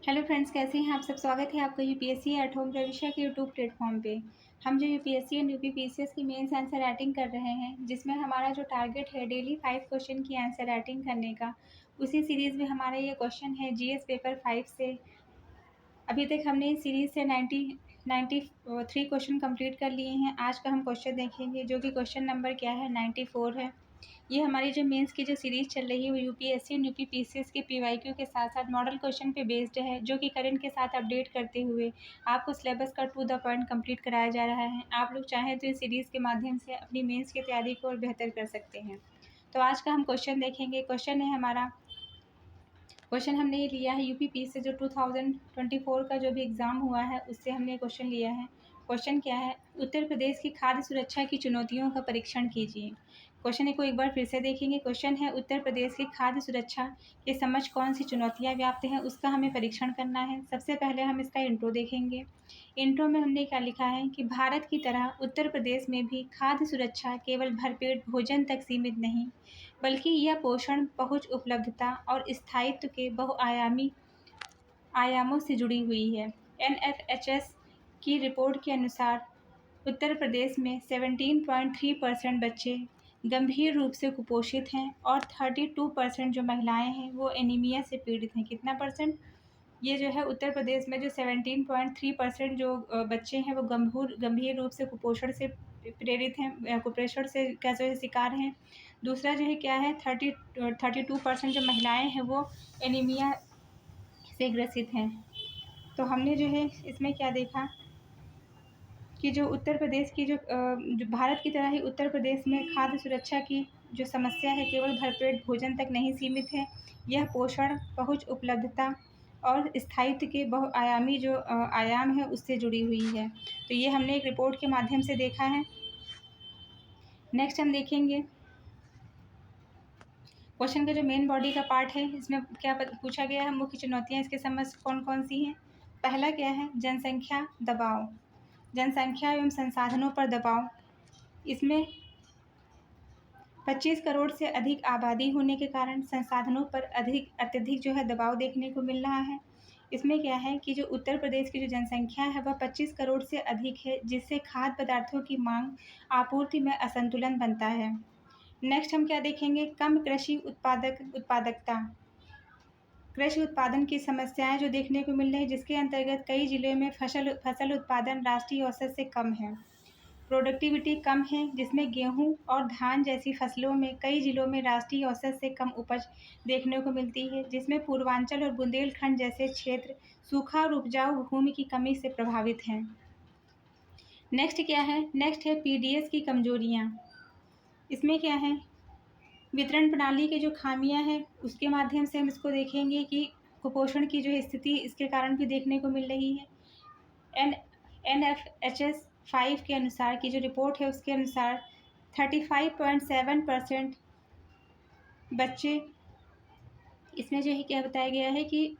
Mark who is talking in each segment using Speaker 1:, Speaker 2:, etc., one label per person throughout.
Speaker 1: Hello friends, कैसे हैं आप सब। स्वागत है आपका यूपीएससी एट होम प्रविष्या के यूट्यूब प्लेटफॉर्म पे। हम जो यूपीएससी एंड यूपीपीसीएस की मेंस आंसर राइटिंग कर रहे हैं, जिसमें हमारा जो टारगेट है डेली 5 क्वेश्चन की आंसर राइटिंग करने का, उसी सीरीज़ में हमारा ये क्वेश्चन है जीएस पेपर 5 से। अभी तक हमने इस सीरीज़ से 93 क्वेश्चन कंप्लीट कर लिए हैं। आज का हम क्वेश्चन देखेंगे, जो कि क्वेश्चन नंबर क्या है, 94 है। ये हमारी जो मेंस की जो सीरीज़ चल रही है वो यूपीएससी और यूपीपीसीएस के पीवाईक्यू के साथ साथ मॉडल क्वेश्चन पे बेस्ड है, जो कि करंट के साथ अपडेट करते हुए आपको सिलेबस का टू द पॉइंट कंप्लीट कराया जा रहा है। आप लोग चाहें तो इस सीरीज़ के माध्यम से अपनी मेंस की तैयारी को और बेहतर कर सकते हैं। तो आज का हम क्वेश्चन देखेंगे। क्वेश्चन है हमारा, क्वेश्चन हमने ये लिया है यूपीपी से, जो 2024 का जो भी एग्ज़ाम हुआ है उससे हमने क्वेश्चन लिया है। क्वेश्चन क्या है, उत्तर प्रदेश की खाद्य सुरक्षा की चुनौतियों का परीक्षण कीजिए। क्वेश्चन को एक बार फिर से देखेंगे। क्वेश्चन है, उत्तर प्रदेश की खाद्य सुरक्षा के समक्ष कौन सी चुनौतियां व्याप्त हैं, उसका हमें परीक्षण करना है। सबसे पहले हम इसका इंट्रो देखेंगे। इंट्रो में हमने क्या लिखा है कि भारत की तरह उत्तर प्रदेश में भी खाद्य सुरक्षा केवल भरपेट भोजन तक सीमित नहीं, बल्कि यह पोषण, पहुंच, उपलब्धता और स्थायित्व के बहुआयामी आयामों से जुड़ी हुई है। एनएफएचएस की रिपोर्ट के अनुसार उत्तर प्रदेश में 17.3% बच्चे गंभीर रूप से कुपोषित हैं और 32% जो महिलाएं हैं वो एनीमिया से पीड़ित हैं। कितना परसेंट? ये जो है उत्तर प्रदेश में जो 17.3% जो बच्चे हैं वो गंभीर रूप से कुपोषण से प्रेरित हैं, कुपोषण से कैसे शिकार हैं। दूसरा जो है क्या है, 32% जो महिलाएं हैं वो एनीमिया से ग्रसित हैं। तो हमने जो है इसमें क्या देखा कि जो उत्तर प्रदेश की जो भारत की तरह ही उत्तर प्रदेश में खाद्य सुरक्षा की जो समस्या है केवल भरपेट भोजन तक नहीं सीमित है। यह पोषण, पहुंच, उपलब्धता और स्थायित्व के बहुआयामी जो आयाम है उससे जुड़ी हुई है। तो ये हमने एक रिपोर्ट के माध्यम से देखा है। नेक्स्ट हम देखेंगे क्वेश्चन का जो मेन बॉडी का पार्ट है, इसमें क्या पूछा गया है, मुख्य चुनौतियाँ इसके समझ कौन कौन सी हैं। पहला क्या है, जनसंख्या दबाव, जनसंख्या एवं संसाधनों पर दबाव। इसमें 25 करोड़ से अधिक आबादी होने के कारण संसाधनों पर अत्यधिक जो है दबाव देखने को मिल रहा है। इसमें क्या है कि जो उत्तर प्रदेश की जो जनसंख्या है वह 25 करोड़ से अधिक है, जिससे खाद्य पदार्थों की मांग आपूर्ति में असंतुलन बनता है। नेक्स्ट हम क्या देखेंगे, कम कृषि उत्पादकता, कृषि उत्पादन की समस्याएं जो देखने को मिल रही है, जिसके अंतर्गत कई जिलों में फसल उत्पादन राष्ट्रीय औसत से कम है। प्रोडक्टिविटी कम है, जिसमें गेहूं और धान जैसी फसलों में कई जिलों में राष्ट्रीय औसत से कम उपज देखने को मिलती है, जिसमें पूर्वांचल और बुंदेलखंड जैसे क्षेत्र सूखा और उपजाऊ भूमि की कमी से प्रभावित हैं। नेक्स्ट क्या है, नेक्स्ट है पीडीएस की कमजोरियां। इसमें क्या है, वितरण प्रणाली के जो खामियां हैं उसके माध्यम से हम इसको देखेंगे कि कुपोषण की जो स्थिति इसके कारण भी देखने को मिल रही है। एनएफएचएस 5 के अनुसार की जो रिपोर्ट है उसके अनुसार 35.7% बच्चे, इसमें जो है क्या बताया गया है कि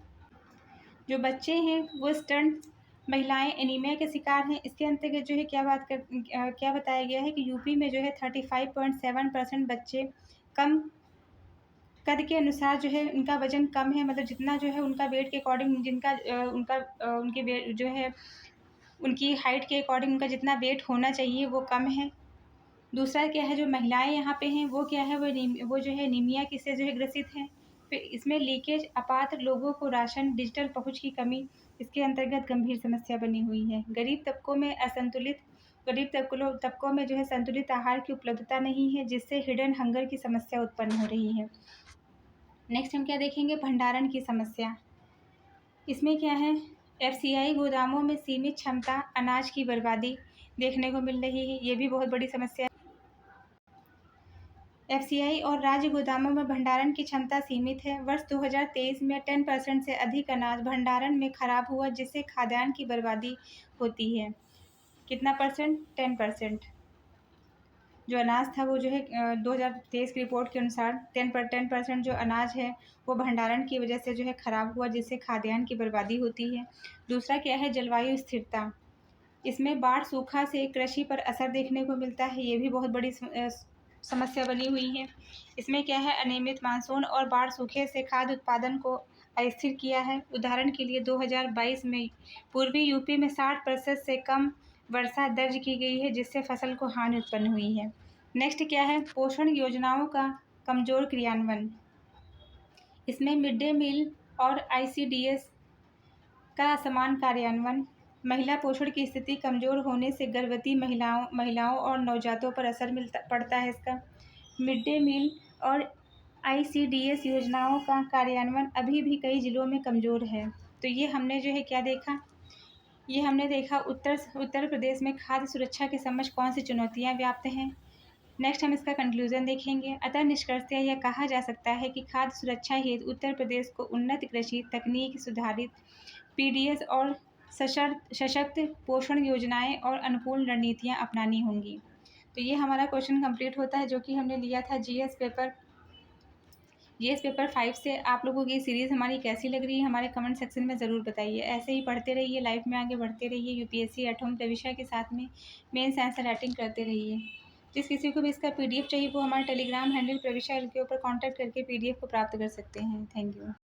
Speaker 1: जो बच्चे हैं वो स्टंट महिलाएं एनीमिया के शिकार हैं। इसके अंतर्गत जो है क्या बताया गया है कि यूपी में जो है 35.7% बच्चे कम कद के अनुसार जो है उनका वजन कम है, मतलब जितना जो है उनका वेट के अकॉर्डिंग जिनका उनके वेट जो है उनकी हाइट के अकॉर्डिंग उनका जितना वेट होना चाहिए वो कम है। दूसरा क्या है, जो महिलाएं यहाँ पे हैं वो क्या है, वो जो है एनीमिया किससे जो है ग्रसित हैं। फिर इसमें लीकेज, अपात्र लोगों को राशन, डिजिटल पहुंच की कमी इसके अंतर्गत गंभीर समस्या बनी हुई है। गरीब तबकों में जो है संतुलित आहार की उपलब्धता नहीं है, जिससे हिडन हंगर की समस्या उत्पन्न हो रही है। नेक्स्ट हम क्या देखेंगे, भंडारण की समस्या। इसमें क्या है, एफसीआई गोदामों में सीमित क्षमता, अनाज की बर्बादी देखने को मिल रही है। ये भी बहुत बड़ी समस्या है। एफसीआई और राज्य गोदामों में भंडारण की क्षमता सीमित है। वर्ष 2023 में 10% से अधिक अनाज भंडारण में खराब हुआ, जिससे खाद्यान्न की बर्बादी होती है। कितना परसेंट? 10%। जो अनाज था वो जो है 2023 की रिपोर्ट के अनुसार 10% जो अनाज है वो भंडारण की वजह से जो है खराब हुआ, जिससे खाद्यान्न की बर्बादी होती है। दूसरा क्या है, जलवायु स्थिरता। इसमें बाढ़, सूखा से कृषि पर असर देखने को मिलता है। ये भी बहुत बड़ी समस्या बनी हुई है। इसमें क्या है, अनियमित मानसून और बाढ़, सूखे से खाद्य उत्पादन को अस्थिर किया है। उदाहरण के लिए 2022 में पूर्वी यूपी में 60% से कम वर्षा दर्ज की गई है, जिससे फसल को हानि उत्पन्न हुई है। नेक्स्ट क्या है, पोषण योजनाओं का कमज़ोर क्रियान्वयन। इसमें मिड डे मील और आईसीडीएस का असमान कार्यान्वयन, महिला पोषण की स्थिति कमज़ोर होने से गर्भवती महिलाओं और नवजातों पर असर पड़ता है इसका। मिड डे मील और आईसीडीएस योजनाओं का कार्यान्वयन अभी भी कई जिलों में कमज़ोर है। तो ये हमने जो है क्या देखा, ये हमने देखा उत्तर प्रदेश में खाद्य सुरक्षा की समझ कौन सी चुनौतियाँ व्याप्त हैं। नेक्स्ट हम इसका कंक्लूजन देखेंगे। अतः निष्कर्षतः यह कहा जा सकता है कि खाद्य सुरक्षा हेतु उत्तर प्रदेश को उन्नत कृषि तकनीक, सुधारित पीडीएस और सशक्त पोषण योजनाएं और अनुकूल रणनीतियां अपनानी होंगी। तो ये हमारा क्वेश्चन कंप्लीट होता है, जो कि हमने लिया था जीएस पेपर 5 से। आप लोगों की सीरीज़ हमारी कैसी लग रही है हमारे कमेंट सेक्शन में ज़रूर बताइए। ऐसे ही पढ़ते रहिए, लाइफ में आगे बढ़ते रहिए, यूपीएससी एट होम प्रविष्या के साथ में मेंस आंसर राइटिंग करते रहिए। जिस किसी को भी इसका पीडीएफ चाहिए वो हमारे टेलीग्राम हैंडल प्रविष्या के ऊपर कॉन्टैक्ट करके पीडीएफ को प्राप्त कर सकते हैं। Thank you.